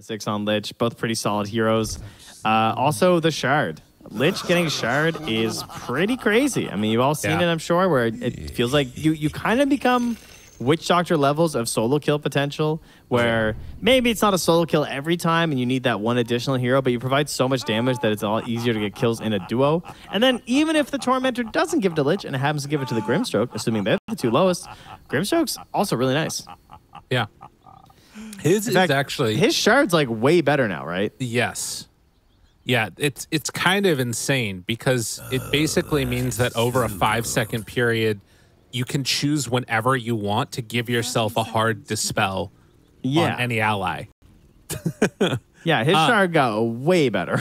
6 on Lich, both pretty solid heroes. Also, the Shard. Lich getting Shard is pretty crazy. I mean, you've all seen it, I'm sure, where it feels like you kind of become Witch Doctor levels of solo kill potential, where maybe it's not a solo kill every time and you need that one additional hero, but you provide so much damage that it's a lot easier to get kills in a duo. And then even if the Tormentor doesn't give it to Lich and it happens to give it to the Grimstroke, assuming they're the 2 lowest, Grimstroke's also really nice. Yeah. His Shard's like way better now, right? Yes. Yeah, it's kind of insane because it basically means that over a 5-second period, you can choose whenever you want to give yourself a hard dispel on any ally. Yeah, his Shard got way better.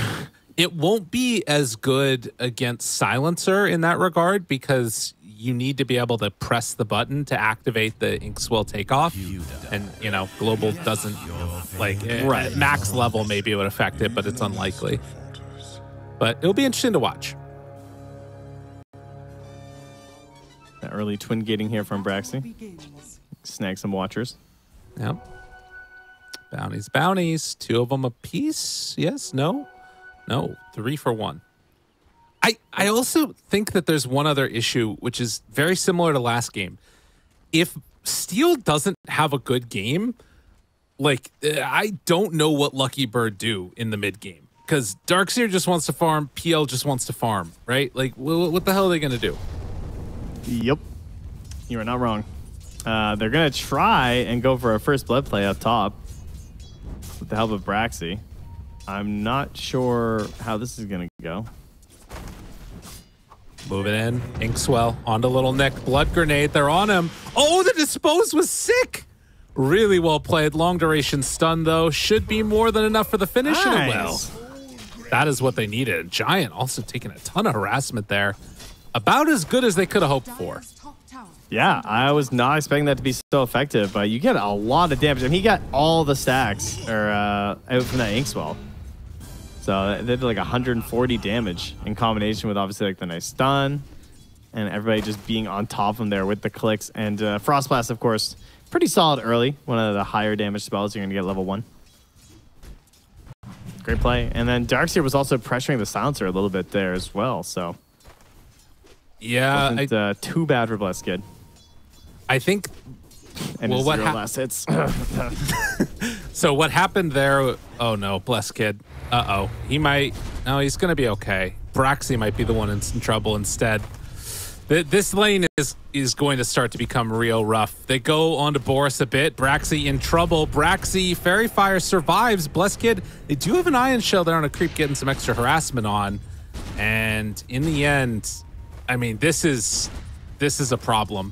It won't be as good against Silencer in that regard because you need to be able to press the button to activate the Inkswell takeoff. And, you know, Global doesn't, like, at max level, maybe it would affect it, but it's unlikely. But it'll be interesting to watch. The early twin gating here from Braxy. Snag some watchers. Yep. Bounties. 2 of them apiece. Yes? No? No. 3 for 1. I also think that there's one other issue, which is very similar to last game. If Steel doesn't have a good game, like, I don't know what Lucky Bird do in the mid game. Because Darkseer just wants to farm, PL just wants to farm, right? Like, what the hell are they going to do? Yep. You are not wrong. They're going to try and go for a first blood play up top with the help of Braxy. I'm not sure how this is going to go. Moving in. Inkswell onto Little Nick. Blood Grenade. They're on him. Oh, the Dispose was sick. Really well played. Long duration stun, though. Should be more than enough for the finish. Nice. Well, that is what they needed. Giant also taking a ton of harassment there. About as good as they could have hoped for. Yeah, I was not expecting that to be so effective, but you get a lot of damage. I mean, he got all the stacks out from that Inkswell. So they did like 140 damage in combination with obviously like the nice stun and everybody just being on top of him there with the clicks. And Frost Blast, of course, pretty solid early. One of the higher damage spells you're going to get level 1. Great play. And then Darkseer was also pressuring the Silencer a little bit there as well. So yeah, wasn't too bad for Blessed Kid. I think. And well, what last hits? So what happened there? Oh no, Blessed Kid. Uh-oh. He might... No, he's going to be okay. Braxy might be the one in trouble instead. This lane is going to start to become real rough. They go on to Boris a bit. Braxy in trouble. Braxy, Fairy Fire survives. Blessed Kid, they do have an Ion Shell there on a creep getting some extra harassment on. And in the end, I mean, this is a problem.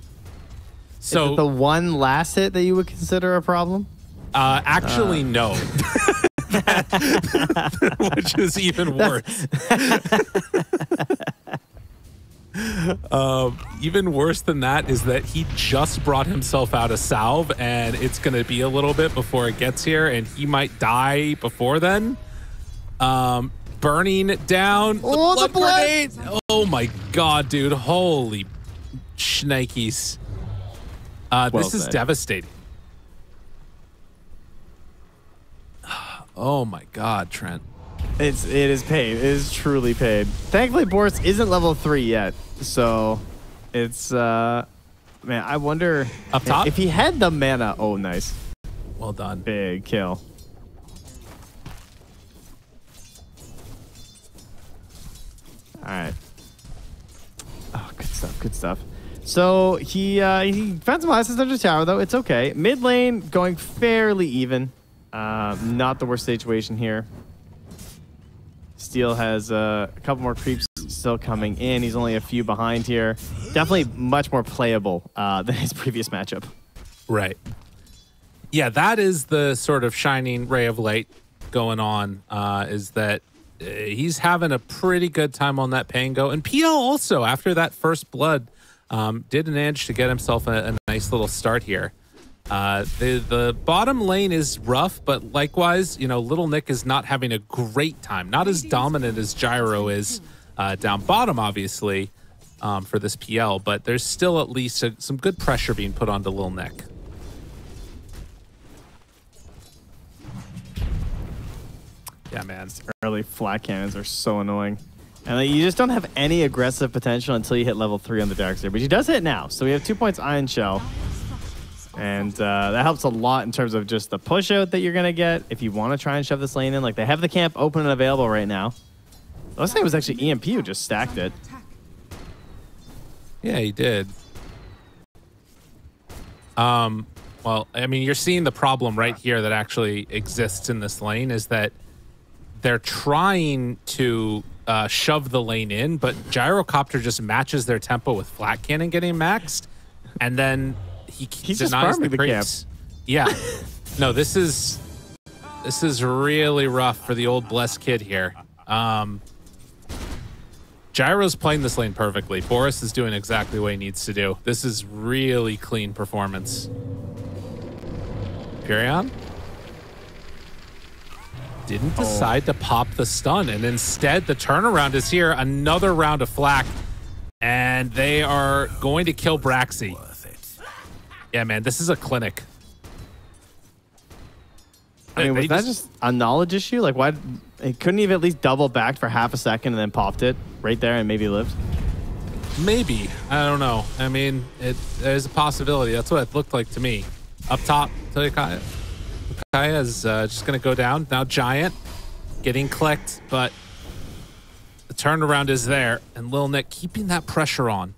So is it the one last hit that you would consider a problem? Actually, no. Which is even worse. Even worse than that is that he just brought himself out of salve, and it's going to be a little bit before it gets here, and he might die before then. Burning it down. Oh, the blood! Oh my god, dude! Holy shnikes! This is devastating. Oh my god, Trent. It is paid. It is truly paid. Thankfully, Boris isn't level 3 yet, so it's man. I wonder up top if he had the mana. Oh, nice. Well done. Big kill. All right. Oh, good stuff. Good stuff. So he found some assets under tower though. It's okay. Mid lane going fairly even. Not the worst situation here. Steel has a couple more creeps still coming in. He's only a few behind here. Definitely much more playable than his previous matchup. Right. Yeah, that is the sort of shining ray of light going on, is that he's having a pretty good time on that Pango. And PL also, after that first blood, did manage to get himself a nice little start here. The bottom lane is rough, but likewise, you know, Little Nick is not having a great time. Not as dominant as Gyro is down bottom, obviously, for this PL, but there's still at least some good pressure being put onto Little Nick. Yeah, man. Early flat cannons are so annoying. And like, you just don't have any aggressive potential until you hit level 3 on the Darkseer, but he does hit now. So we have 2 points Iron Shell. And that helps a lot in terms of just the push out that you're going to get if you want to try and shove this lane in. Like, they have the camp open and available right now. Last time it was actually EMP who just stacked it. Yeah, he did. Well, I mean, you're seeing the problem right here that actually exists in this lane is that they're trying to shove the lane in, but Gyrocopter just matches their tempo with Flat Cannon getting maxed, and then he's denies the creeps. Yeah. No, this is really rough for the old blessed kid here. Gyro's playing this lane perfectly. Boris is doing exactly what he needs to do. This is really clean performance. Purion didn't decide to pop the stun, and instead the turnaround is here. Another round of flak, and they are going to kill Braxy. Yeah, man, this is a clinic. I mean, was that just a knowledge issue? Like, why couldn't he have at least double backed for half a second and then popped it right there and maybe lived? Maybe. I don't know. I mean, there's a possibility. That's what it looked like to me. Up top, Kaya is just going to go down. Now Giant getting clicked, but the turnaround is there. And Lil Nick keeping that pressure on.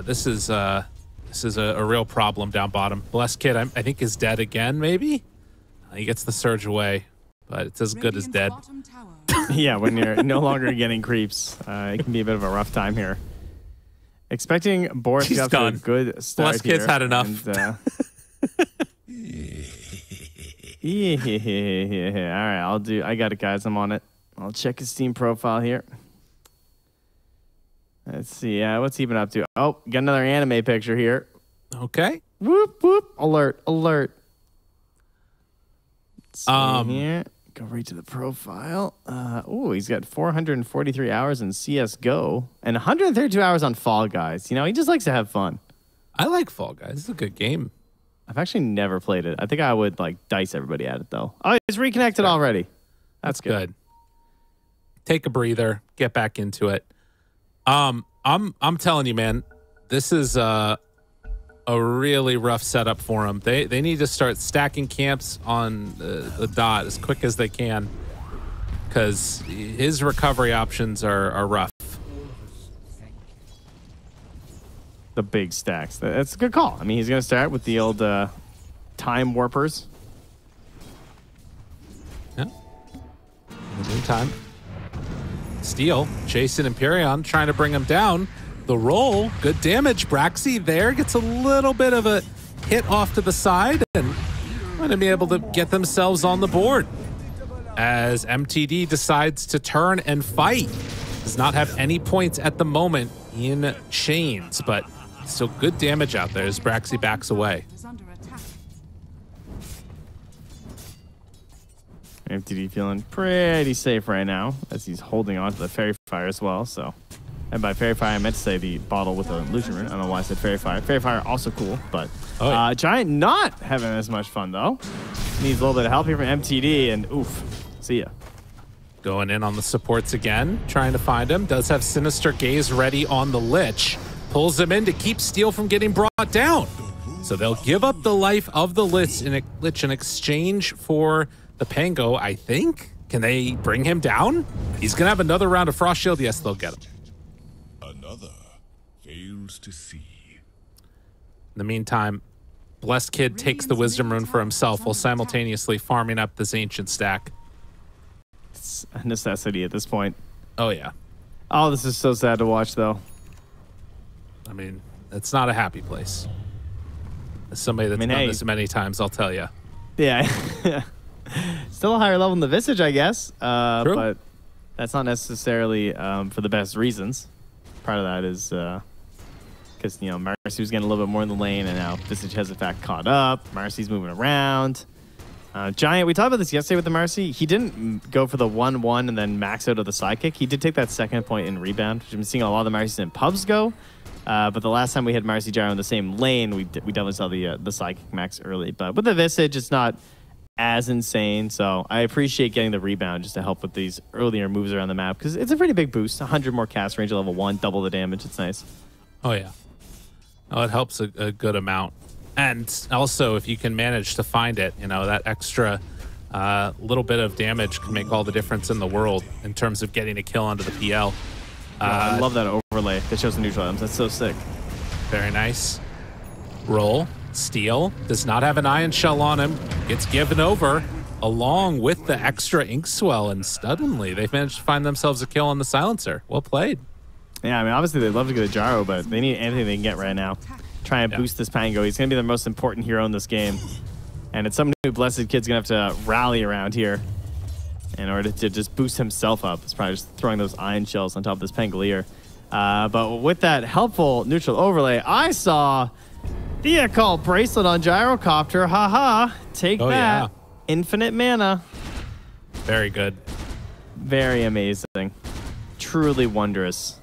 This is a real problem down bottom. Blessed Kid, I think, is dead again, maybe? He gets the surge away, but it's as good as dead. Yeah, when you're no longer getting creeps, it can be a bit of a rough time here. Expecting Boris to have a good start. Blessed Kid's had enough. And, yeah. All right, I got it, guys. I'm on it. I'll check his Steam profile here. Let's see. What's he been up to? Oh, got another anime picture here. Okay. Whoop, whoop. Alert, alert. Let's see here. Go right to the profile. Oh, he's got 443 hours in CSGO and 132 hours on Fall Guys. You know, he just likes to have fun. I like Fall Guys. It's a good game. I've actually never played it. I think I would, like, dice everybody at it, though. Oh, he's reconnected already. That's good. Take a breather. Get back into it. I'm telling you, man, this is a really rough setup for him. They need to start stacking camps on the dot as quick as they can, because his recovery options are rough. The big stacks. That's a good call. I mean, he's going to start with the old time warpers. Yeah. In the meantime, Steel, Jason and Purion trying to bring him down. The roll, good damage. Braxy there gets a little bit of a hit off to the side and going to be able to get themselves on the board as MTD decides to turn and fight. Does not have any points at the moment in chains, but still good damage out there as Braxy backs away. MTD feeling pretty safe right now as he's holding on to the Fairy Fire as well. So, and by Fairy Fire, I meant to say the bottle with the illusion rune. I don't know why I said Fairy Fire. Fairy Fire also cool, but Giant not having as much fun though. Needs a little bit of help here from MTD, and oof, see ya. Going in on the supports again, trying to find him. Does have Sinister Gaze ready on the Lich. Pulls him in to keep Steel from getting brought down. So they'll give up the life of the Lich in exchange for the Pango, I think. Can they bring him down? He's going to have another round of Frost Shield. Yes, they'll get him. Another fails to see. In the meantime, Blessed Kid takes the Wisdom Rune for himself while simultaneously farming up this Ancient stack. It's a necessity at this point. Oh, yeah. Oh, this is so sad to watch, though. I mean, it's not a happy place. As somebody that's done this many times, I'll tell you. Yeah. Still a higher level than the Visage, I guess. But that's not necessarily for the best reasons. Part of that is because, you know, Marcy was getting a little bit more in the lane, and now Visage has, in fact, caught up. Marcy's moving around. Giant, we talked about this yesterday with the Marcy. He didn't go for the 1-1 and then max out of the sidekick. He did take that second point in rebound, which I've been seeing a lot of the Marcies in pubs go. But the last time we had Marcy Gyro in the same lane, we definitely saw the Psychic Max early. But with the Visage, it's not as insane. So I appreciate getting the rebound just to help with these earlier moves around the map because it's a pretty big boost. 100 more cast range at level 1, double the damage. It's nice. Oh, yeah. Oh, it helps a good amount. And also, if you can manage to find it, you know, that extra little bit of damage can make all the difference in the world in terms of getting a kill onto the PL. I love that overlay that shows the neutral items. That's so sick. Very nice. Roll. Steal. Does not have an Ion Shell on him. Gets given over along with the extra Ink Swell. And suddenly, they've managed to find themselves a kill on the Silencer. Well played. Yeah, I mean, obviously, they'd love to get a Gyro, but they need anything they can get right now. Try and boost this Pango. He's going to be the most important hero in this game. And it's something new Blessed Kid's going to have to rally around here in order to just boost himself up. It's probably just throwing those Ion Shells on top of this Pangolier. But with that helpful neutral overlay, I saw the Occult Bracelet on Gyrocopter. Haha. Take that. Yeah. Infinite mana. Very good. Very amazing. Truly wondrous.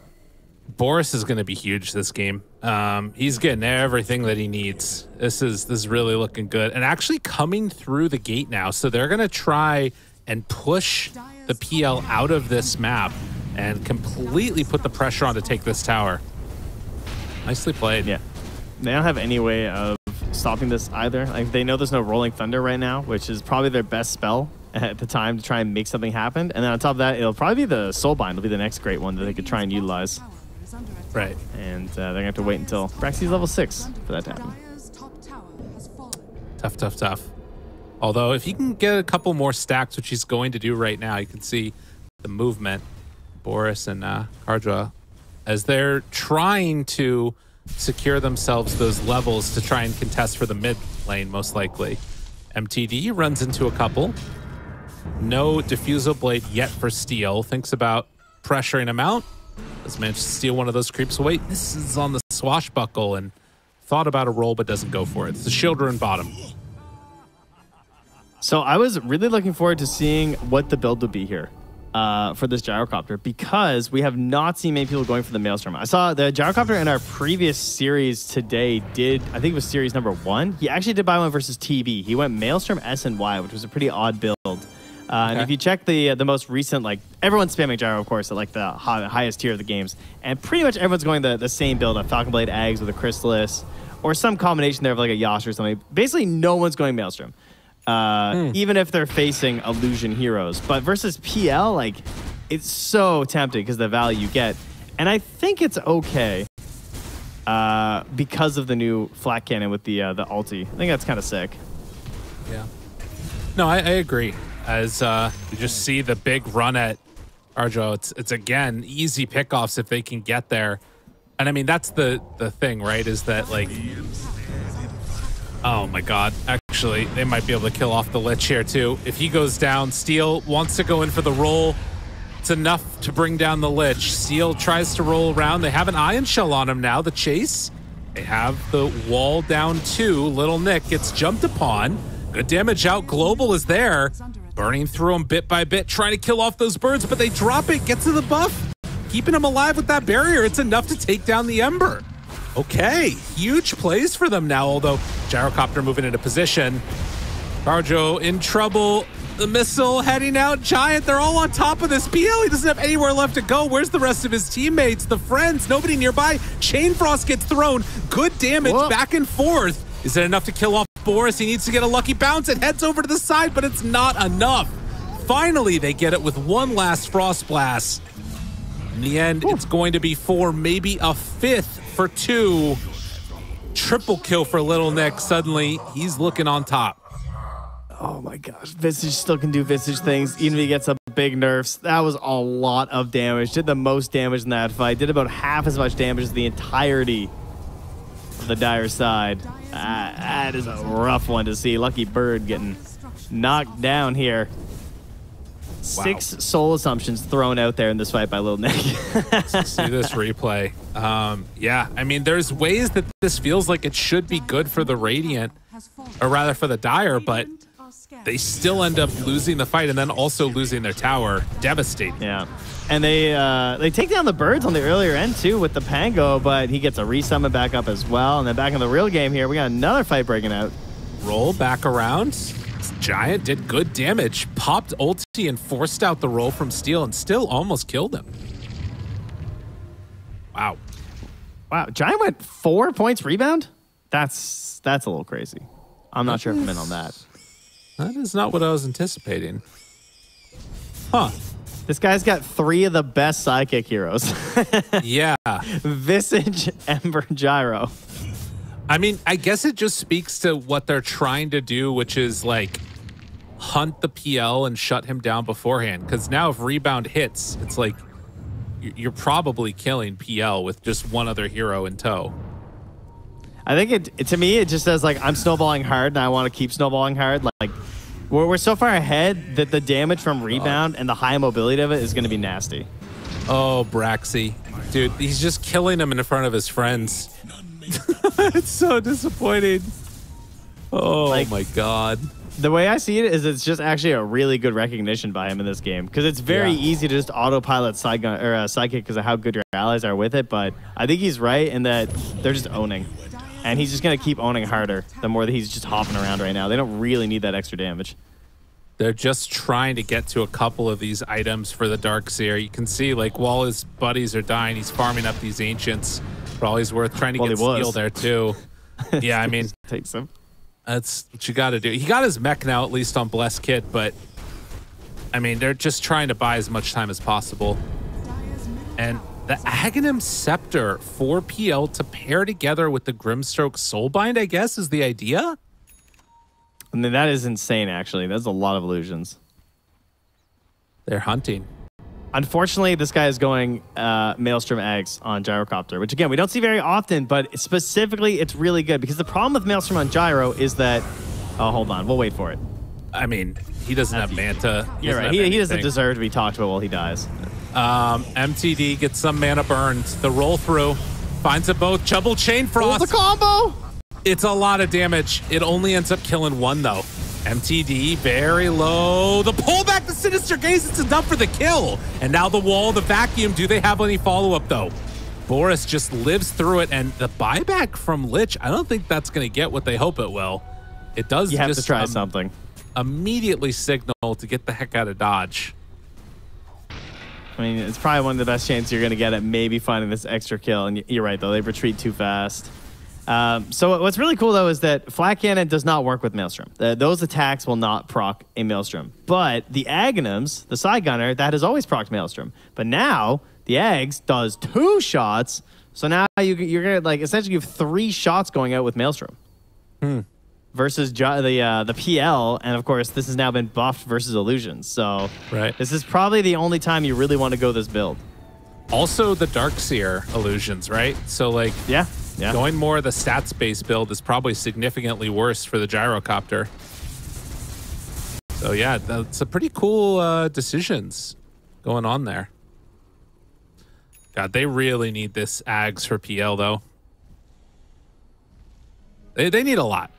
Boris is going to be huge this game. He's getting everything that he needs. This is really looking good. And actually coming through the gate now. So they're going to try and push the PL out of this map and completely put the pressure on to take this tower. Nicely played. Yeah. They don't have any way of stopping this either. Like, they know there's no Rolling Thunder right now, which is probably their best spell at the time to try and make something happen. And then on top of that, it'll probably be the Soulbind. It'll be the next great one that they could try and utilize. Right. And they're going to have to wait until Braxy's level 6 for that to happen. Tough, tough, tough. Although, if he can get a couple more stacks, which he's going to do right now, you can see the movement. Boris and Kardra, as they're trying to secure themselves those levels to try and contest for the mid lane, most likely. MTD runs into a couple. No Diffusal Blade yet for Steel. Thinks about pressuring him out. Has managed to steal one of those creeps away. This is on the Swashbuckle and thought about a roll but doesn't go for it. It's the shield rune bottom. So I was really looking forward to seeing what the build would be here for this Gyrocopter because we have not seen many people going for the Maelstrom. I saw the Gyrocopter in our previous series today did, I think it was series number 1. He actually did buy one versus TB. He went Maelstrom S and Y, which was a pretty odd build. And if you check the most recent, like, everyone's spamming Gyro, of course, at like the highest tier of the games. And pretty much everyone's going the same build, a Falcon Blade Eggs with a Chrysalis, or some combination there of like a Yash or something. Basically, no one's going Maelstrom. Even if they're facing Illusion heroes. But versus PL, like, it's so tempting because of the value you get. And I think it's okay because of the new flat cannon with the ulti. I think that's kind of sick. Yeah. No, I agree. As you just see the big run at Arjo, it's again easy pickoffs if they can get there. And I mean, that's the thing, right? Is that, like, oh my god, actually they might be able to kill off the Lich here too. If he goes down, Steel wants to go in for the roll. It's enough to bring down the Lich. Steel tries to roll around. They have an Ion Shell on him now. The chase, they have the wall down too. Little Nick gets jumped upon. Good damage out. Global is there, burning through him bit by bit, trying to kill off those birds, but they drop it, gets to the buff, keeping him alive with that barrier. It's enough to take down the Ember. Okay, huge plays for them now, although Gyrocopter moving into position. Barjo in trouble. The missile heading out. Giant, they're all on top of this. PL, he doesn't have anywhere left to go. Where's the rest of his teammates? The friends, nobody nearby. Chain Frost gets thrown. Good damage. Whoa. Back and forth. Is it enough to kill off Boris? He needs to get a lucky bounce. It heads over to the side, but it's not enough. Finally, they get it with one last Frost Blast. In the end, it's going to be 4, maybe a 5th for 2. Triple kill for Little Nick. Suddenly, he's looking on top. Oh my gosh. Visage still can do Visage things, even if he gets up big nerfs. That was a lot of damage. Did the most damage in that fight. Did about half as much damage as the entirety of the Dire side. That is a rough one to see. Lucky Bird getting knocked down here. Wow. 6 soul assumptions thrown out there in this fight by Lil Nick. See this replay. Yeah, I mean, there's ways that this feels like it should be good for the Radiant, or rather for the Dire, but they still end up losing the fight and then also losing their tower. Devastating. Yeah. And they take down the birds on the earlier end too with the Pango, but he gets a resummon back up as well. And then back in the real game here, we got another fight breaking out. Roll back around. Giant did good damage. Popped ulti and forced out the roll from Steel and still almost killed him. Wow. Wow. Giant went 4 points rebound? That's a little crazy. I'm not sure if I'm in on that. That is not what I was anticipating. Huh. This guy's got 3 of the best sidekick heroes. Yeah. Visage, Ember, Gyro. I mean, I guess it just speaks to what they're trying to do, which is like hunt the PL and shut him down beforehand. Because now if rebound hits, it's like you're probably killing PL with just one other hero in tow. I think to me, it just says like, I'm snowballing hard and I want to keep snowballing hard. Like, we're so far ahead that the damage from rebound and the high mobility of it is going to be nasty. Oh, Braxy. Dude, he's just killing him in front of his friends. It's so disappointing. Oh, like, my God. The way I see it is it's just actually a really good recognition by him in this game because it's very easy to just autopilot sidekick because of how good your allies are with it. But I think he's right in that they're just owning. And he's just going to keep owning harder the more that he's just hopping around right now. They don't really need that extra damage. They're just trying to get to a couple of these items for the Darkseer. You can see, like, while his buddies are dying, he's farming up these Ancients for all he's worth, trying to get Steel there, too. Yeah, I mean, takes him. That's what you got to do. He got his mech now, at least on Blessed Kit, but, I mean, they're just trying to buy as much time as possible. And the Aghanim Scepter for PL to pair together with the Grimstroke Soulbind, I guess, is the idea? I mean, that is insane, actually. That's a lot of illusions. They're hunting. Unfortunately, this guy is going Maelstrom Eggs on Gyrocopter, which, again, we don't see very often, but specifically, it's really good because the problem with Maelstrom on Gyro is that... Oh, hold on. We'll wait for it. I mean, he doesn't have Manta. You're right. He doesn't deserve to be talked about while he dies. MTD gets some mana burned. The roll through finds it both. Double Chain Frost. The combo. It's a lot of damage. It only ends up killing one though. MTD very low. The pull back, the Sinister Gaze. It's enough for the kill. And now the wall, the vacuum. Do they have any follow up though? Boris just lives through it, and the buyback from Lich. I don't think that's going to get what they hope it will. It does. You have to try something. Immediately signal to get the heck out of Dodge. I mean, it's probably one of the best chances you're going to get at maybe finding this extra kill. And you're right, though. They retreat too fast. So what's really cool, though, is that Flat Cannon does not work with Maelstrom. Those attacks will not proc a Maelstrom. But the Aghanims, the Side Gunner, that has always procced Maelstrom. But now, the Eggs does 2 shots. So now you're going to, like, essentially give 3 shots going out with Maelstrom. Versus the PL, and of course this has now been buffed versus Illusions. So this is probably the only time you really want to go this build. Also the Darkseer Illusions, right? So like going more of the stats-based build is probably significantly worse for the Gyrocopter. So yeah, that's a pretty cool decisions going on there. God, they really need this Ags for PL though. They need a lot.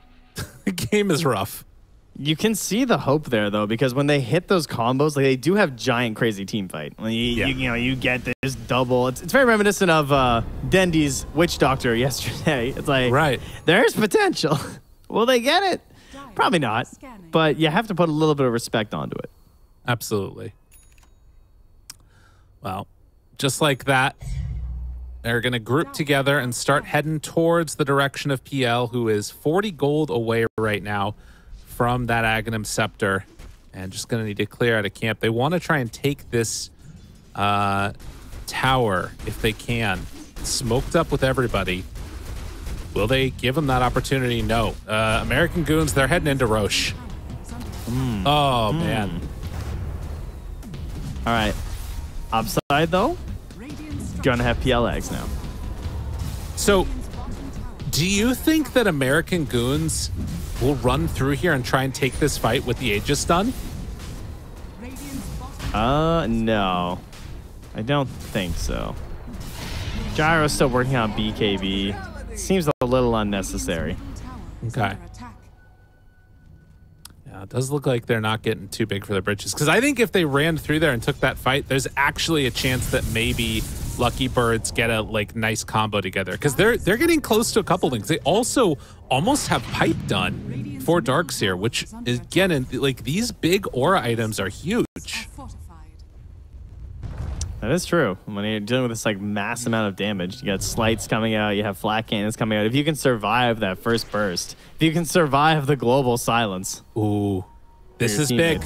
The game is rough. You can see the hope there, though, because when they hit those combos, like they do have giant, crazy team fight. Like, you get this double. It's very reminiscent of Dendy's Witch Doctor yesterday. It's like, there's potential. Will they get it? Probably not. But you have to put a little bit of respect onto it. Absolutely. Well, just like that, they're going to group together and start heading towards the direction of PL, who is 40 gold away right now from that Aghanim Scepter. And just going to need to clear out of camp. They want to try and take this tower if they can. Smoked up with everybody. Will they give them that opportunity? No. American Goons, they're heading into Roche. Oh, man. All right. Upside, though. Gonna have PL Eggs now. So, do you think that American Goons will run through here and try and take this fight with the Aegis done? No. I don't think so. Gyro's still working on BKB. Seems a little unnecessary. Okay. Yeah, It does look like they're not getting too big for their britches. Because I think if they ran through there and took that fight, there's actually a chance that maybe Lucky Birds get a nice combo together. Because they're getting close to a couple things. They also almost have pipe done for Darkseer, which is, again, these big aura items are huge. That is true. When you're dealing with this mass amount of damage, you got slights coming out, you have flat cannons coming out. If you can survive that first burst, if you can survive the global silence. Ooh, this is big.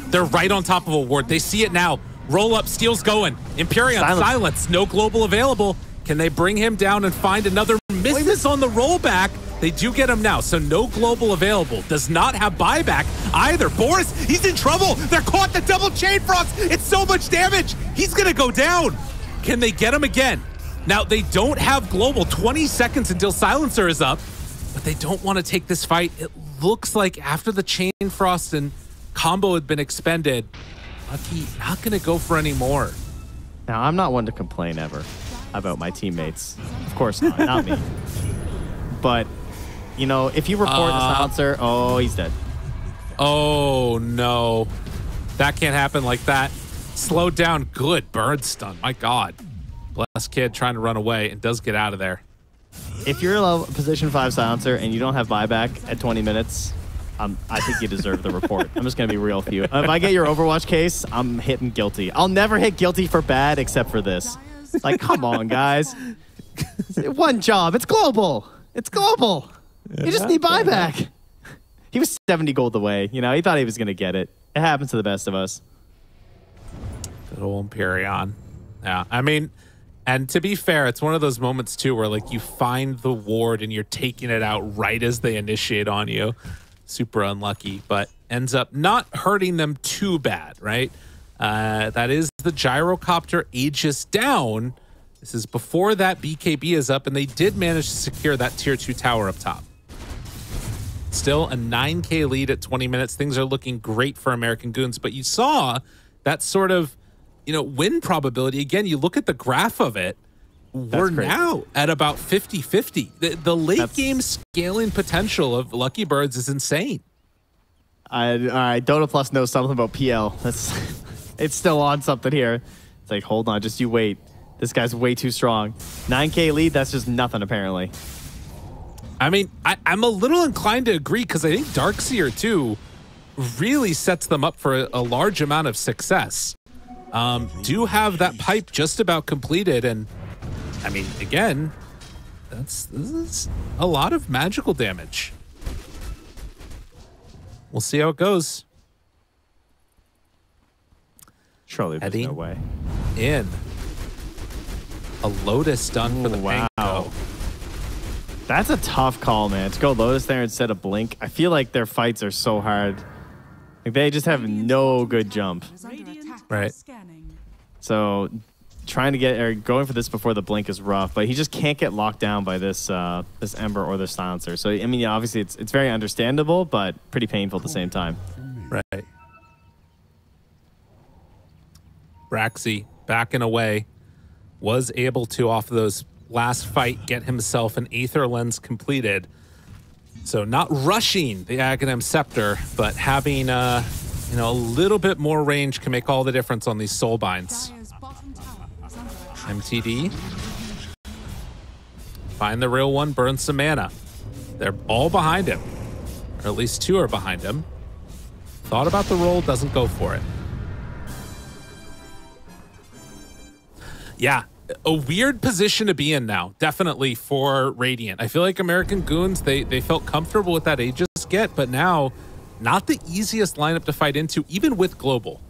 They're right on top of a ward. They see it now. Roll up, steel's going. Empyrean, silence. No global available. Can they bring him down and find another misses on the rollback? They do get him now, so no global available. Does not have buyback either. Boris, he's in trouble. They're caught the double chain frost. It's so much damage. He's gonna go down. Can they get him again? Now, they don't have global. 20 seconds until silencer is up, but they don't want to take this fight. It looks like after the chain frost and combo had been expended, Lucky not gonna go for any more. Now, I'm not one to complain ever about my teammates. Of course not, not me. But, you know, if you report the silencer, oh, he's dead. Oh, no. That can't happen like that. Slowed down. Good bird stun. My God. Bless kid trying to run away and does get out of there. If you're a position 5 silencer and you don't have buyback at 20 minutes, I think you deserve the report. I'm just going to be real with you. If I get your Overwatch case, I'm hitting guilty. I'll never hit guilty for bad except for this. Like, come on, guys. One job. It's global. It's global. You just need buyback. He was 70 gold away. You know, he thought he was going to get it. It happens to the best of us. Good old Empyrean. Yeah, I mean, and to be fair, it's one of those moments, too, where, you find the ward and you're taking it out right as they initiate on you. Super unlucky, but ends up not hurting them too bad, right? That is the gyrocopter Aegis down. This is before that BKB is up, and they did manage to secure that tier 2 tower up top. Still a 9K lead at 20 minutes. Things are looking great for American Goons, but you saw that sort of, win probability. Again, you look at the graph of it. We're now at about 50-50. The late game scaling potential of Lucky Birds is insane. All right, Dota Plus knows something about PL. It's still on something here. It's like, hold on, just you wait. This guy's way too strong. 9K lead, that's just nothing, apparently. I mean, I'm a little inclined to agree because I think Darkseer, too, really sets them up for a large amount of success. Do have that pipe just about completed, and I mean, again, this is a lot of magical damage. We'll see how it goes. Surely there's no way. In. A Lotus done for the Pango. That's a tough call, man. To go Lotus there instead of Blink. I feel like their fights are so hard. They just have no good jump. Right. So trying to get or going for this before the Blink is rough, but he just can't get locked down by this this Ember or the Silencer. So I mean, yeah, obviously it's very understandable, but pretty painful at the same time. Right. Braxy backing away, was able to off those last fight get himself an Aether Lens completed. So not rushing the Aghanim Scepter, but having a little bit more range can make all the difference on these soul binds. MTD. Find the real one, burn some mana. They're all behind him. Or at least 2 are behind him. Thought about the roll, doesn't go for it. Yeah, a weird position to be in now, definitely for Radiant. I feel like American Goons, they felt comfortable with that Aegis get, but now not the easiest lineup to fight into, even with Global.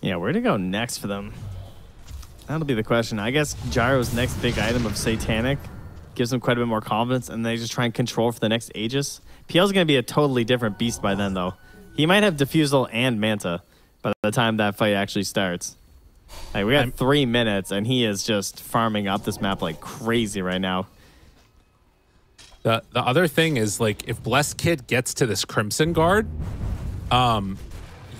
Yeah, where to go next for them? That'll be the question. I guess Gyro's next big item of Satanic gives them quite a bit more confidence, and they just try and control for the next Aegis. PL's going to be a totally different beast by then, though. He might have Diffusal and Manta by the time that fight actually starts. Like, we got 3 minutes, and he is just farming up this map like crazy right now. The other thing is, like, if Blessed Kid gets to this Crimson Guard,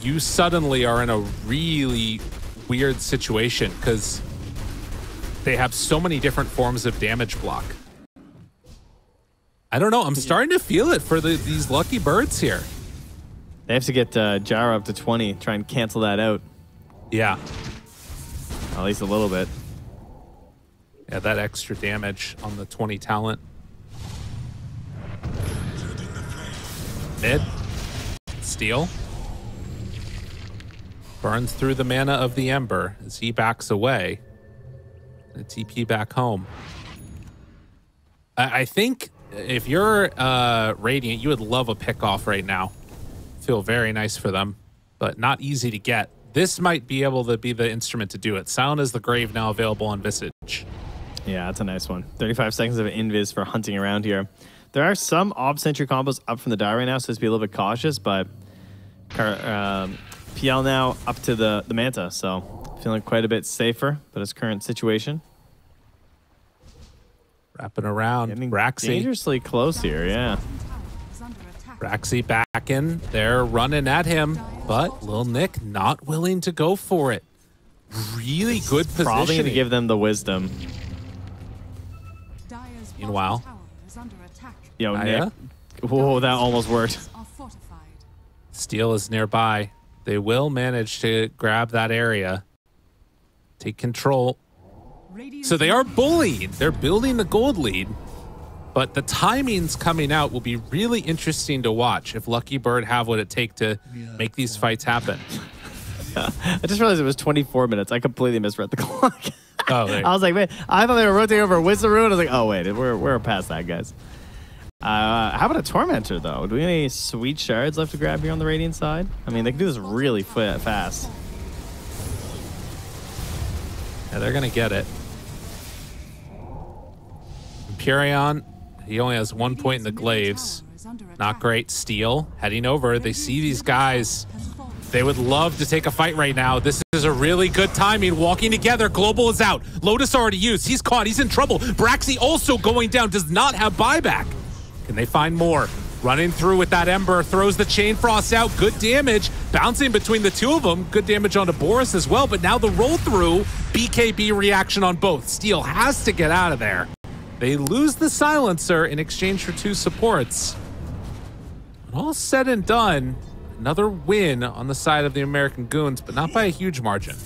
you suddenly are in a really weird situation because they have so many different forms of damage block. I don't know. I'm starting to feel it for these lucky birds here. They have to get Gyro up to 20, try and cancel that out. Yeah. At least a little bit. Yeah, that extra damage on the 20 talent. Mid. Steal. Burns through the mana of the Ember as he backs away. The TP back home. I think if you're Radiant, you would love a pick-off right now. Feel very nice for them, but not easy to get. This might be able to be the instrument to do it. Silent as the Grave now available on Visage. Yeah, that's a nice one. 35 seconds of invis for hunting around here. There are some Ob Sentry combos up from the die right now, so just be a little bit cautious, but PL now up to the Manta, so feeling quite a bit safer but his current situation. Wrapping around. Braxy. Dangerously close here, yeah. Braxy back in. They're running at him, but Lil Nick not willing to go for it. Really good positioning. Probably going to give them the wisdom. Meanwhile, yo, Nick. Whoa, that almost worked. Steel is nearby. They will manage to grab that area. Take control. So they are bullying. They're building the gold lead. But the timings coming out will be really interesting to watch if Lucky Bird have what it takes to make these fights happen. I just realized it was 24 minutes. I completely misread the clock. Oh, I was like, man, I thought they were rotating over a Wisdom Rune. I was like, oh, wait, we're past that, guys. How about a Tormentor, though? Do we have any sweet shards left to grab here on the Radiant side? I mean, they can do this really fast. Yeah, they're going to get it. Empyrean, he only has 1 point in the glaives. Not great. Steel heading over. They see these guys. They would love to take a fight right now. This is a really good timing. Walking together. Global is out. Lotus already used. He's caught. He's in trouble. Braxy also going down. Does not have buyback. Can they find more? Running through with that Ember. Throws the Chain Frost out. Good damage. Bouncing between the two of them. Good damage onto Boris as well. But now the roll through. BKB reaction on both. Steel has to get out of there. They lose the Silencer in exchange for 2 supports. When all said and done, another win on the side of the American Goons, but not by a huge margin.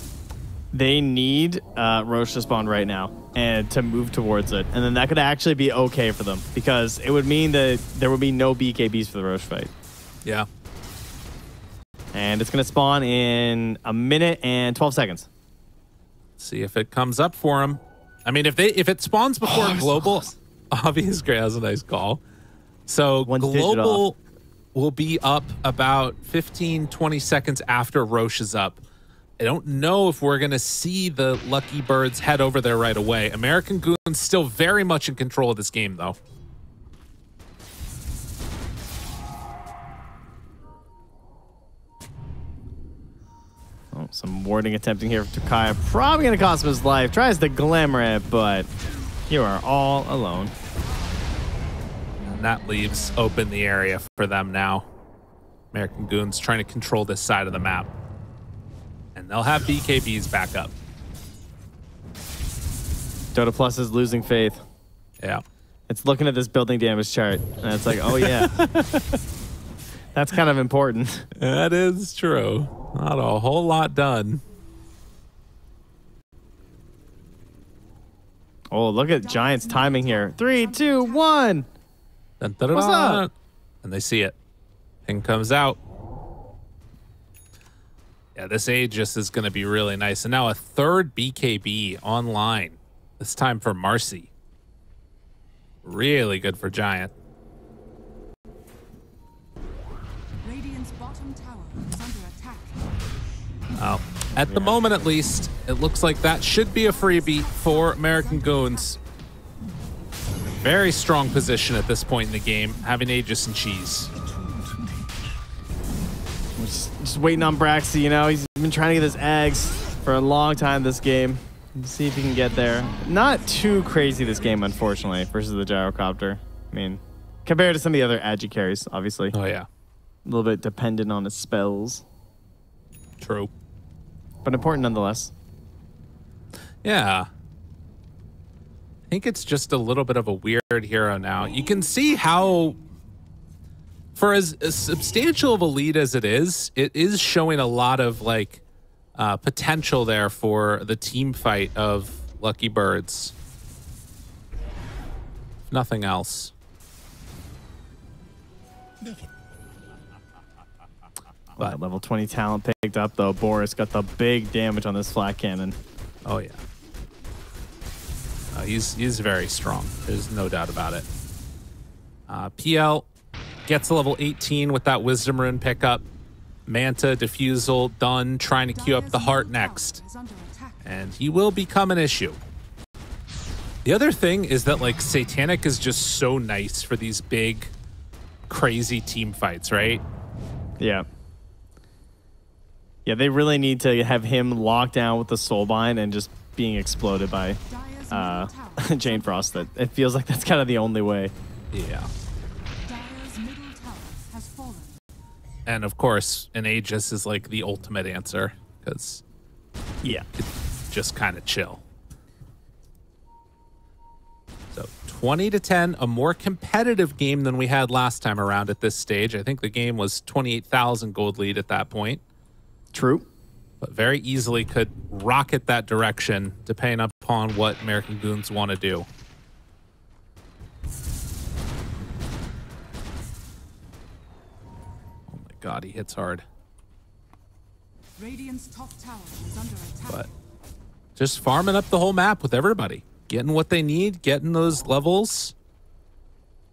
They need Roche to spawn right now and to move towards it. And then that could actually be okay for them because it would mean that there would be no BKBs for the Roche fight. Yeah. And it's going to spawn in 1 minute and 12 seconds. See if it comes up for them. I mean, if it spawns before Global, obvious, great, that was a nice call. So Global will be up about 15, 20 seconds after Roche is up. I don't know if we're going to see the Lucky Birds head over there right away. American Goons still very much in control of this game, though. Oh, some warding attempting here for Takaya. Probably going to cost him his life. Tries to glamor it, but you are all alone. And that leaves open the area for them now. American Goons trying to control this side of the map. And they'll have BKBs back up. Dota Plus is losing faith. Yeah. It's looking at this building damage chart, and it's like, oh, yeah. That's kind of important. That is true. Not a whole lot done. Oh, look at Giants timing here. 3, 2, 1. Dun, dun, dun, What's up? And they see it. Ping comes out. Yeah, this Aegis is going to be really nice. And now a third BKB online. This time for Marcy. Really good for Giant. Radiant's bottom tower is under attack. Oh, at the moment, at least, it looks like that should be a freebie for American Goons. Very strong position at this point in the game, having Aegis and Cheese. Just waiting on Braxy, you know. He's been trying to get his eggs for a long time this game. Let's see if he can get there. Not too crazy this game, unfortunately, versus the Gyrocopter. I mean, compared to some of the other agi carries, obviously. Oh, yeah. A little bit dependent on his spells. True. But important nonetheless. Yeah. think it's just a little bit of a weird hero now. You can see how, for as substantial of a lead as it is showing a lot of like potential there for the team fight of Lucky Birds. If nothing else. But level 20 talent picked up though. Boris got the big damage on this flat cannon. Oh yeah. He's very strong. There's no doubt about it. PL gets a level 18 with that Wisdom Rune pickup. Manta, Diffusal, done. Trying to queue up the Heart next. And he will become an issue. The other thing is that like Satanic is just so nice for these big, crazy team fights, right? Yeah. Yeah, they really need to have him locked down with the Soulbind and just being exploded by Jane Frost. That it feels like that's kind of the only way. Yeah. And of course, an Aegis is like the ultimate answer because yeah, it's just kind of chill. So 20-10, a more competitive game than we had last time around at this stage. I think the game was 28,000 gold lead at that point. True. But very easily could rocket that direction depending upon what American Goons want to do. Oh my god, he hits hard. Radiant's top tower is under attack. But just farming up the whole map with everybody. Getting what they need, getting those levels.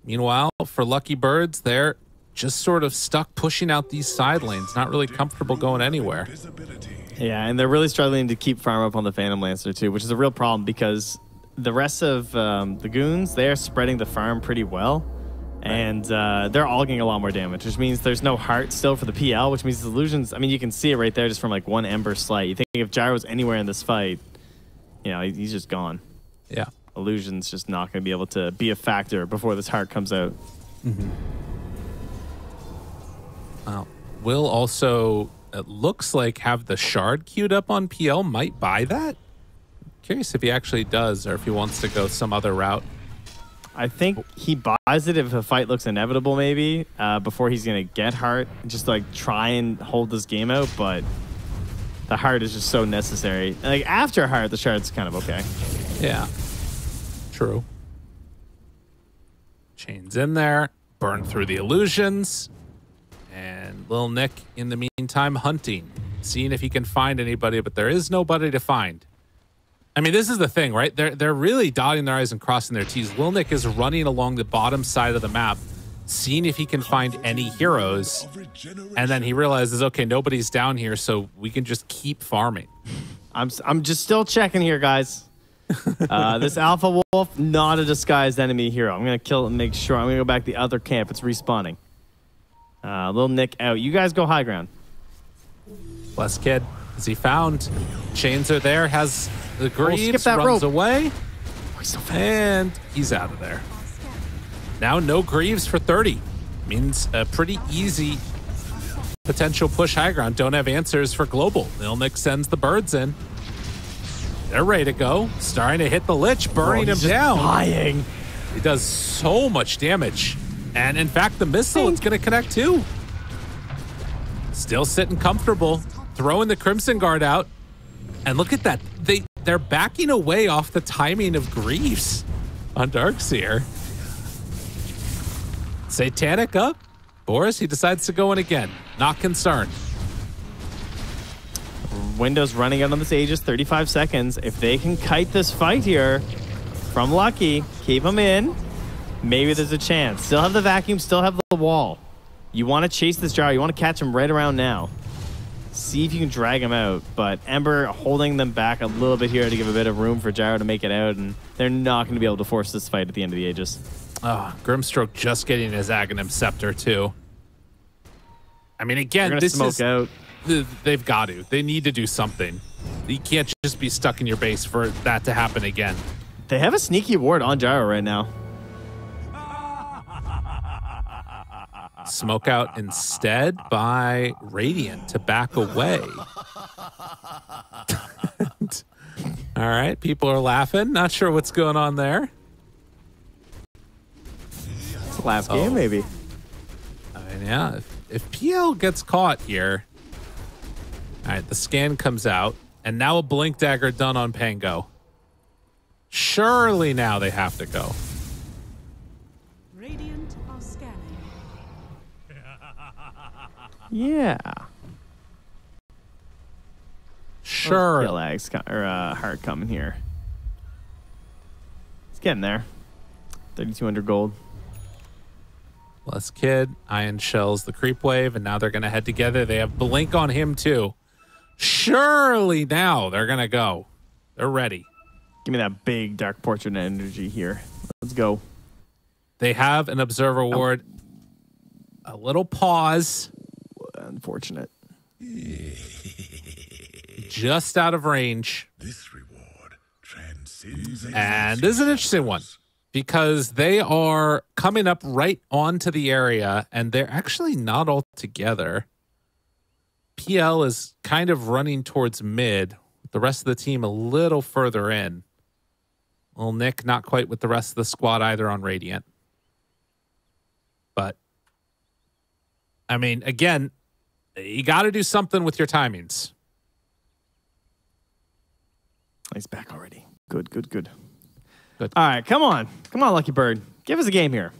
Meanwhile, for Lucky Birds, they're just sort of stuck pushing out these side lanes, not really comfortable going anywhere. Yeah, and they're really struggling to keep farm up on the Phantom Lancer too, which is a real problem because the rest of the Goons, they're spreading the farm pretty well. And they're all getting a lot more damage, which means there's no heart still for the PL, which means the illusions, I mean, you can see it right there just from like one Ember Slight. You think if Gyro's anywhere in this fight, you know, he's just gone. Yeah. Illusion's just not going to be able to be a factor before this heart comes out. Mm-hmm. Well, will also, it looks like, have the shard queued up on PL. Might buy that. Curious if he actually does or if he wants to go some other route. I think he buys it if a fight looks inevitable, maybe, before he's going to get heart. Just like try and hold this game out, but the heart is just so necessary. And, like after heart, the shard's kind of okay. Yeah, true. Chains in there, burn through the illusions. And Lil Nick, in the meantime, hunting, seeing if he can find anybody, but there is nobody to find. I mean, this is the thing, right? They're really dotting their I's and crossing their T's. Lil Nick is running along the bottom side of the map, seeing if he can find any heroes. And then he realizes, okay, nobody's down here, so we can just keep farming. I'm just still checking here, guys. This Alpha Wolf, not a disguised enemy hero. I'm going to kill it and make sure. I'm going to go back to the other camp. It's respawning. Lil Nick out. You guys go high ground. Bless Kid. Is he found? Chains are there. Has the Greaves. Skip that runs rope. away. Oh, he's so fast. And he's out of there. Now no Greaves for 30. Means a pretty easy potential push high ground. Don't have answers for global. Lil Nick sends the birds in. They're ready to go. Starting to hit the Lich, burning him down. Dying. He does so much damage. And in fact, the missile, it's going to connect too. Still sitting comfortable. Throwing the Crimson Guard out. And look at that. They're backing away off the timing of Greaves on Darkseer. Satanic up. Boris, he decides to go in again. Not concerned. Windows running out on this Aegis, 35 seconds. If they can kite this fight here from Lucky, keep him in, maybe there's a chance. Still have the vacuum, still have the wall. You want to chase this Gyro. You want to catch him right around now. See if you can drag him out. But Ember holding them back a little bit here to give a bit of room for Gyro to make it out, and they're not going to be able to force this fight at the end of the Aegis. Oh, Grimstroke just getting his Aghanim Scepter too. I mean, again, this smoke is... out. They've got to. They need to do something. You can't just be stuck in your base for that to happen again. They have a sneaky ward on Gyro right now. Smoke out instead by Radiant to back away. All right, people are laughing. Not sure what's going on there. It's the last game, maybe. I mean, yeah, if PL gets caught here, all right, the scan comes out, and now a blink dagger done on Pango. Surely now they have to go. Radiant are scanning. Yeah. Sure. Legs or heart coming here. It's getting there. 3,200 gold. Plus Kid, Iron Shells, the creep wave, and now they're going to head together. They have blink on him too. Surely now they're going to go. They're ready. Give me that big dark portrait energy here. Let's go. They have an observer ward. A little pause. Unfortunate. Just out of range. This reward transcends. And this is an interesting one because they are coming up right onto the area and they're actually not all together. PL is kind of running towards mid, with the rest of the team a little further in. Well, Nick not quite with the rest of the squad either on Radiant. But, I mean, again, you got to do something with your timings. He's back already. Good. All right, come on. Come on, Lucky Bird. Give us a game here.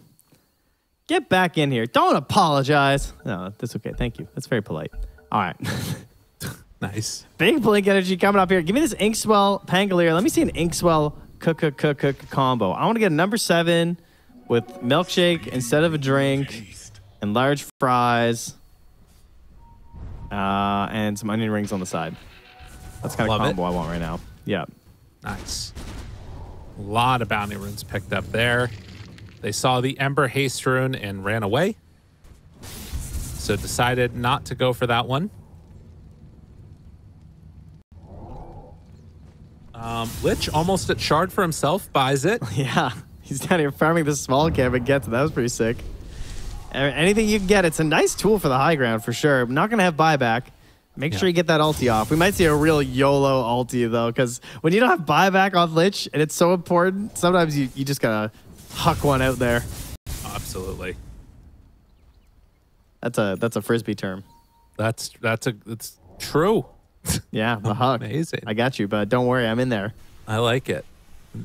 Get back in here. Don't apologize. No, that's okay. Thank you. That's very polite. All right. Nice. Big blink energy coming up here. Give me this Inkswell Pangolier. Let me see an Inkswell combo. I want to get a number 7 with milkshake instead of a drink and large fries and some onion rings on the side. That's the kind of combo I want right now. Yeah. Nice. A lot of bounty runes picked up there. They saw the Ember Haste rune and ran away. So decided not to go for that one. Lich almost at shard for himself, buys it. Yeah. He's down here farming this small camp and gets it. That was pretty sick. Anything you can get, it's a nice tool for the high ground for sure. I'm not going to have buyback. Make sure you get that ulti off. We might see a real YOLO ulti, though, because when you don't have buyback on Lich, and it's so important, sometimes you just got to huck one out there. Oh, absolutely. That's a Frisbee term. It's true. Yeah, the huck. Amazing. I got you, but don't worry, I'm in there. I like it.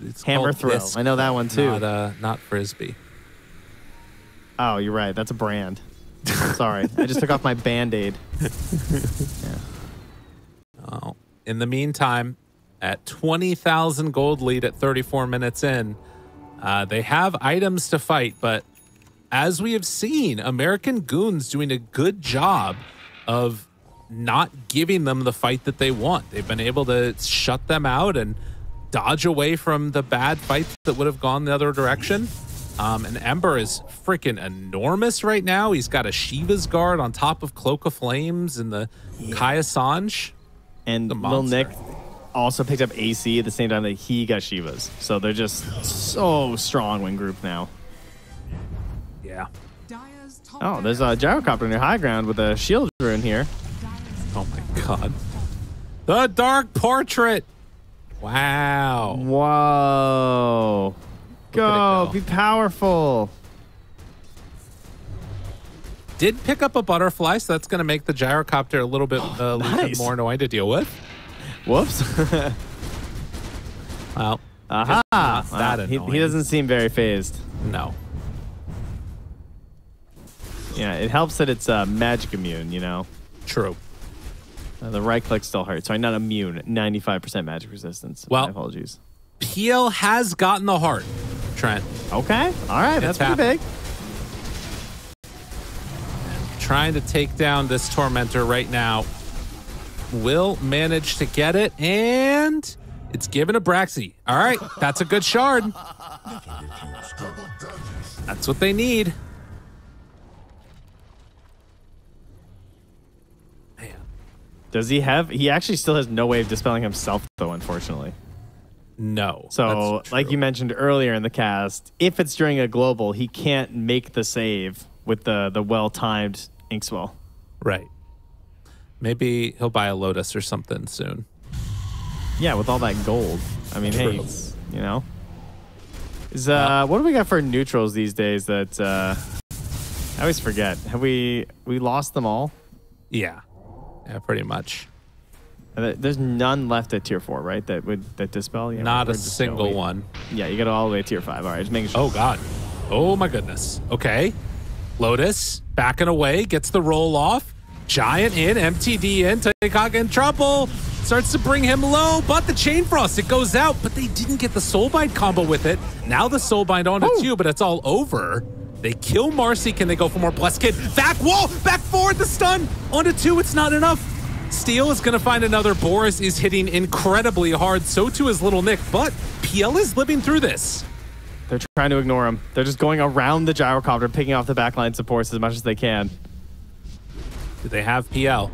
It's Hammer called throw. Disc, I know that one, too. Not Frisbee. Oh, you're right. That's a brand. Sorry. I just took off my Band-Aid. Yeah. Oh. In the meantime, at 20,000 gold lead at 34 minutes in, they have items to fight, but as we have seen, American Goons doing a good job of not giving them the fight that they want. They've been able to shut them out and dodge away from the bad fights that would have gone the other direction. And Ember is freaking enormous right now. He's got a Shiva's Guard on top of Cloak of Flames and the Kaya Sanj. And Lil Nick also picked up AC at the same time that he got Shiva's. So they're just so strong when grouped now. Yeah. Oh, there's a gyrocopter near high ground with a shield rune here. Oh my god. The Dark Portrait. Wow. Whoa. Go. Be powerful. Did pick up a butterfly, so that's going to make the gyrocopter a little bit, more annoying to deal with. Whoops. Well, aha. That annoying. He doesn't seem very phased. No. Yeah, it helps that it's magic immune, you know? True. The right click still hurts. Sorry, not immune. 95% magic resistance. Well, my apologies. PL has gotten the heart, Trent. Okay. All right. That's pretty big. Trying to take down this Tormentor right now. Will manage to get it, and it's given to Braxy. All right. That's a good shard. That's what they need. Man. Does he have... He actually still has no way of dispelling himself, though, unfortunately. No. So, like you mentioned earlier in the cast, if it's during a global, he can't make the save with the well-timed Inkswell. Right. Maybe he'll buy a Lotus or something soon. Yeah, with all that gold. I mean, hey, True. it's, you know. What do we got for neutrals these days that I always forget? Have we lost them all? Yeah, pretty much. There's none left at tier 4, right? That dispel. Yeah, Not a we're just single going- one. Yeah, you got all the way to tier 5. All right, just making sure. Oh God. Oh my goodness. Okay. Lotus backing away, gets the roll off. Giant in, MTD in, Tayakaka in trouble. Starts to bring him low, but the Chain Frost, it goes out, but they didn't get the Soulbind combo with it. Now the Soulbind onto 2, but it's all over. They kill Marcy. Can they go for more? Blessed Kid. Back wall, back forward, the stun. Onto 2, it's not enough. Steel is going to find another. Boris is hitting incredibly hard. So too is Little Nick, but PL is living through this. They're trying to ignore him. They're just going around the gyrocopter, picking off the backline supports as much as they can. Do they have PL?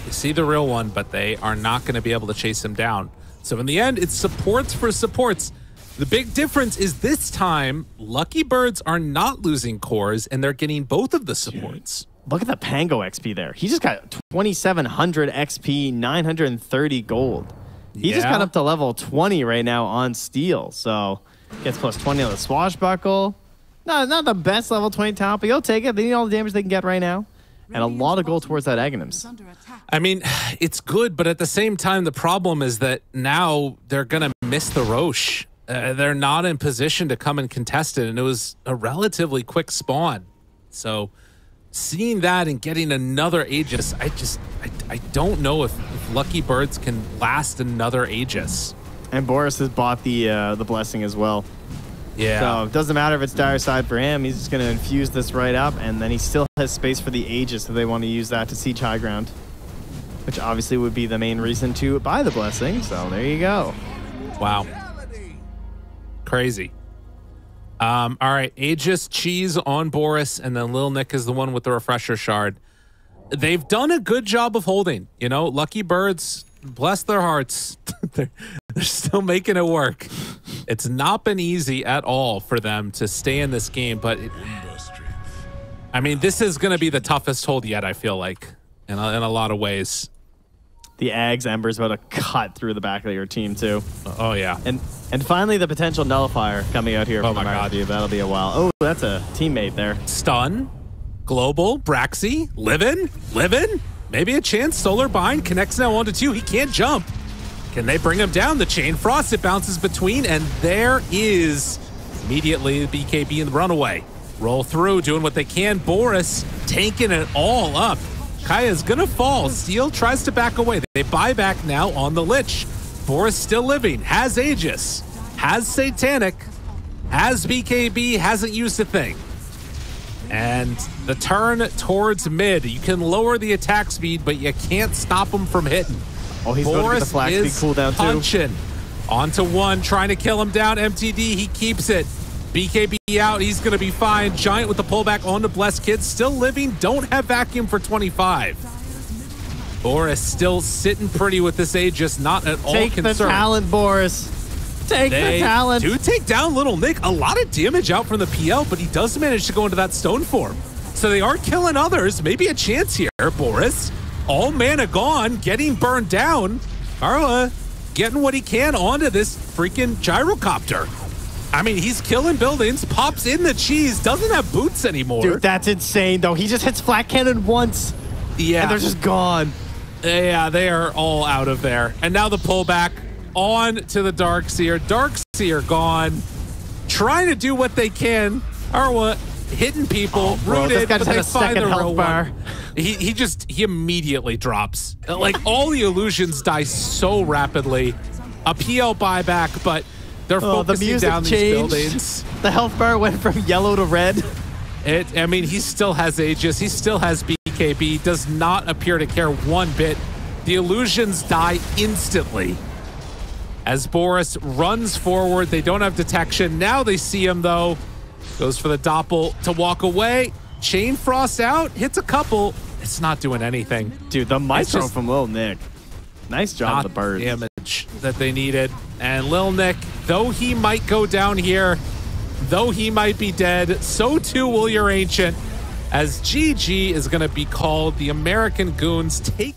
They see the real one, but they are not going to be able to chase him down. So in the end, it's supports for supports. The big difference is this time, Lucky Birds are not losing cores, and they're getting both of the supports. Look at the Pango XP there. He just got 2,700 XP, 930 gold. He just got up to level 20 right now on Steel. So gets plus 20 on the Swashbuckle. Not the best level 20 talent, but you'll take it. They need all the damage they can get right now. And a lot of gold towards that Aghanims. I mean, it's good, but at the same time, the problem is that now they're going to miss the Roche. They're not in position to come and contest it, and it was a relatively quick spawn. So seeing that and getting another Aegis, I don't know if Lucky Birds can last another Aegis. And Boris has bought the Blessing as well. Yeah. So it doesn't matter if it's dire side for him. He's just going to infuse this right up, and then he still has space for the Aegis, so they want to use that to siege high ground, which obviously would be the main reason to buy the Blessing. So there you go. Wow. Crazy. All right, Aegis, Cheese on Boris, and then Lil Nick is the one with the Refresher Shard. They've done a good job of holding. You know, Lucky Birds, bless their hearts, they're still making it work. It's not been easy at all for them to stay in this game, but I mean, this is going to be the toughest hold yet, I feel like, in a lot of ways. The Ags Ember's about to cut through the back of your team, too. Oh, yeah. And finally, the potential Nullifier coming out here Oh from my God. RFU. That'll be a while. Oh, that's a teammate there. Stun, Global, Braxy, living, maybe a chance. Solar Bind connects now onto 2. He can't jump. Can they bring him down? The Chain Frost, it bounces between, and there is immediately the BKB in the runaway. Roll through, doing what they can. Boris tanking it all up. Kaya's gonna fall. Steel tries to back away. They buy back now on the Lich. Boris still living, has Aegis, has Satanic, has BKB, hasn't used a thing. And the turn towards mid. You can lower the attack speed, but you can't stop him from hitting. Oh, he's going to get the flag speed cooldown too. Punching. Onto 1, trying to kill him down. MTD, he keeps it. BKB out, he's going to be fine. Giant with the pullback on the Blessed Kid. Still living, don't have vacuum for 25. Boris still sitting pretty with this Aegis, not at all concerned. Take the talent, Boris. Take the talent. Do take down Little Nick. A lot of damage out from the PL, but he does manage to go into that stone form. So they are killing others. Maybe a chance here, Boris. All mana gone, getting burned down. Carla getting what he can onto this freaking gyrocopter. I mean, he's killing buildings, pops in the cheese, doesn't have boots anymore. Dude, that's insane, though. He just hits flat cannon once. Yeah. And they're just gone. Yeah, they are all out of there. And now the pullback on to the Darkseer. Darkseer gone. Trying to do what they can. Arwa hitting people, bro, this rooted, guy but just had they a find second the health real bar. one. He immediately drops. Like, all the illusions die so rapidly. A PL buyback, but they're focusing down these buildings. The health bar went from yellow to red. I mean, he still has Aegis. He still has BKB. Does not appear to care one bit. The illusions die instantly. As Boris runs forward, they don't have detection. Now they see him, though. Goes for the doppel to walk away. Chain Frost out. Hits a couple. It's not doing anything. Dude, the Maestro from Lil Nick. Nice job, the bird. Damage that they needed. And Lil Nick, though he might go down here, though he might be dead, so too will your Ancient, as GG is going to be called. The American Goons take